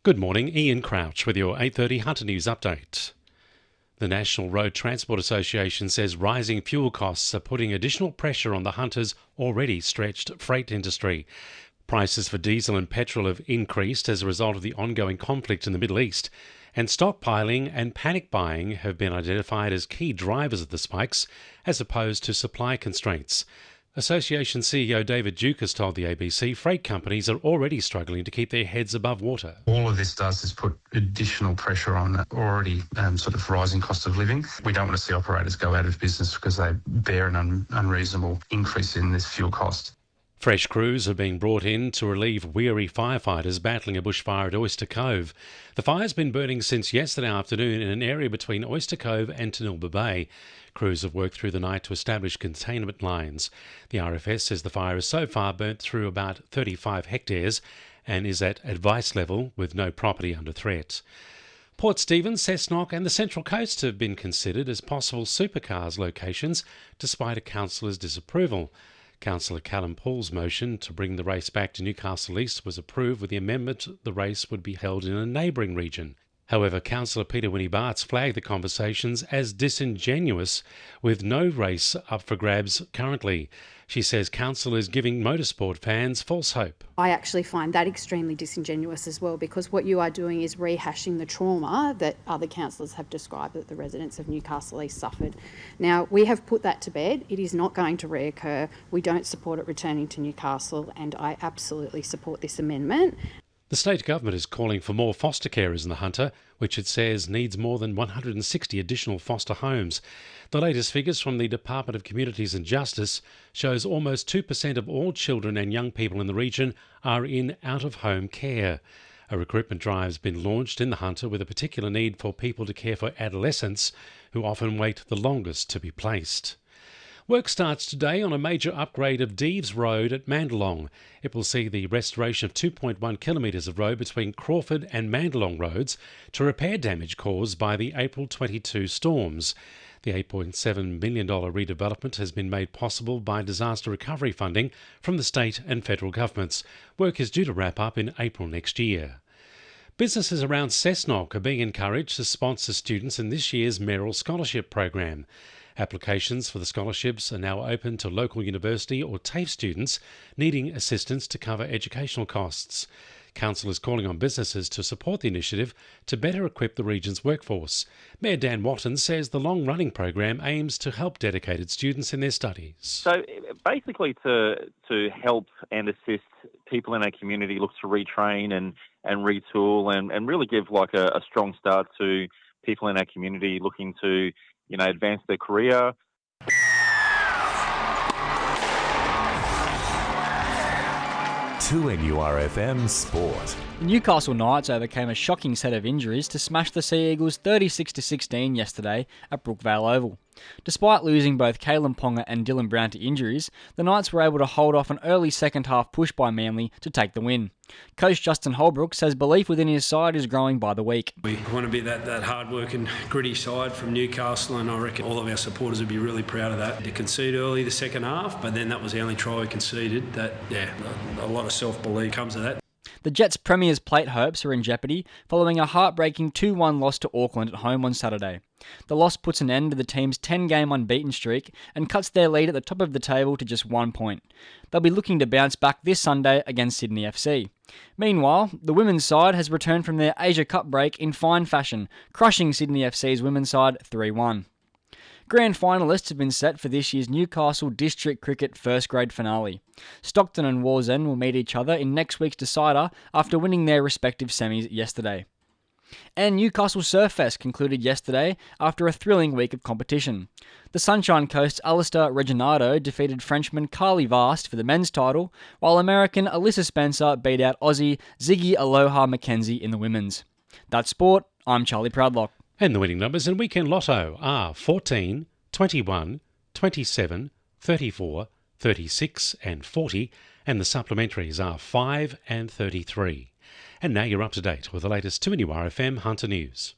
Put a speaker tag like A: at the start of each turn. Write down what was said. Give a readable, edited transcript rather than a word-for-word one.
A: Good morning, Ian Crouch with your 8:30 Hunter News update. The National Road Transport Association says rising fuel costs are putting additional pressure on the Hunter's already stretched freight industry. Prices for diesel and petrol have increased as a result of the ongoing conflict in the Middle East, and stockpiling and panic buying have been identified as key drivers of the spikes, as opposed to supply constraints. Association CEO David Duke has told the ABC freight companies are already struggling to keep their heads above water.
B: All of this does is put additional pressure on already sort of rising cost of living. We don't want to see operators go out of business because they bear an unreasonable increase in this fuel cost.
A: Fresh crews are being brought in to relieve weary firefighters battling a bushfire at Oyster Cove. The fire's been burning since yesterday afternoon in an area between Oyster Cove and Tanilba Bay. Crews have worked through the night to establish containment lines. The RFS says the fire has so far burnt through about 35 hectares and is at advice level with no property under threat. Port Stephens, Cessnock and the Central Coast have been considered as possible supercars locations despite a councillor's disapproval. Councillor Callum Paul's motion to bring the race back to Newcastle East was approved with the amendment the race would be held in a neighbouring region. However, Councillor Peter Winnie-Bartz flagged the conversations as disingenuous, with no race up for grabs currently. She says Council is giving motorsport fans false hope.
C: I actually find that extremely disingenuous as well, because what you are doing is rehashing the trauma that other councillors have described that the residents of Newcastle East suffered. Now, we have put that to bed. It is not going to reoccur. We don't support it returning to Newcastle, and I absolutely support this amendment.
A: The state government is calling for more foster carers in the Hunter, which it says needs more than 160 additional foster homes. The latest figures from the Department of Communities and Justice shows almost 2% of all children and young people in the region are in out-of-home care. A recruitment drive has been launched in the Hunter with a particular need for people to care for adolescents who often wait the longest to be placed. Work starts today on a major upgrade of Deves Road at Mandalong. It will see the restoration of 2.1 kilometres of road between Crawford and Mandalong roads to repair damage caused by the April 22 storms. The $8.7 million redevelopment has been made possible by disaster recovery funding from the state and federal governments. Work is due to wrap up in April next year. Businesses around Cessnock are being encouraged to sponsor students in this year's Mayoral Scholarship program. Applications for the scholarships are now open to local university or TAFE students needing assistance to cover educational costs. Council is calling on businesses to support the initiative to better equip the region's workforce. Mayor Dan Watton says the long-running program aims to help dedicated students in their studies.
D: So basically to help and assist people in our community look to retrain and retool and really give like a strong start to people in our community looking to advance their career.
E: 2NURFM Sport.
F: The Newcastle Knights overcame a shocking set of injuries to smash the Sea Eagles 36-16 yesterday at Brookvale Oval. Despite losing both Caelan Ponga and Dylan Brown to injuries, the Knights were able to hold off an early second-half push by Manly to take the win. Coach Justin Holbrook says belief within his side is growing by the week.
G: We want to be that hard-working, gritty side from Newcastle, and I reckon all of our supporters would be really proud of that. To concede early the second half, but then that was the only try we conceded. A lot of self-belief comes of that.
F: The Jets' Premier's Plate hopes are in jeopardy following a heartbreaking 2-1 loss to Auckland at home on Saturday. The loss puts an end to the team's 10-game unbeaten streak and cuts their lead at the top of the table to just 1 point. They'll be looking to bounce back this Sunday against Sydney FC. Meanwhile, the women's side has returned from their Asia Cup break in fine fashion, crushing Sydney FC's women's side 3-1. Grand finalists have been set for this year's Newcastle District Cricket first grade finale. Stockton and Wallsend will meet each other in next week's decider after winning their respective semis yesterday. And Newcastle Surf Fest concluded yesterday after a thrilling week of competition. The Sunshine Coast's Alistair Reginardo defeated Frenchman Carly Vast for the men's title, while American Alyssa Spencer beat out Aussie Ziggy Aloha McKenzie in the women's. That's sport. I'm Charlie Proudlock.
A: And the winning numbers in Weekend Lotto are 14, 21, 27, 34, 36 and 40, and the supplementaries are 5 and 33. And now you're up to date with the latest 2NURFM Hunter News.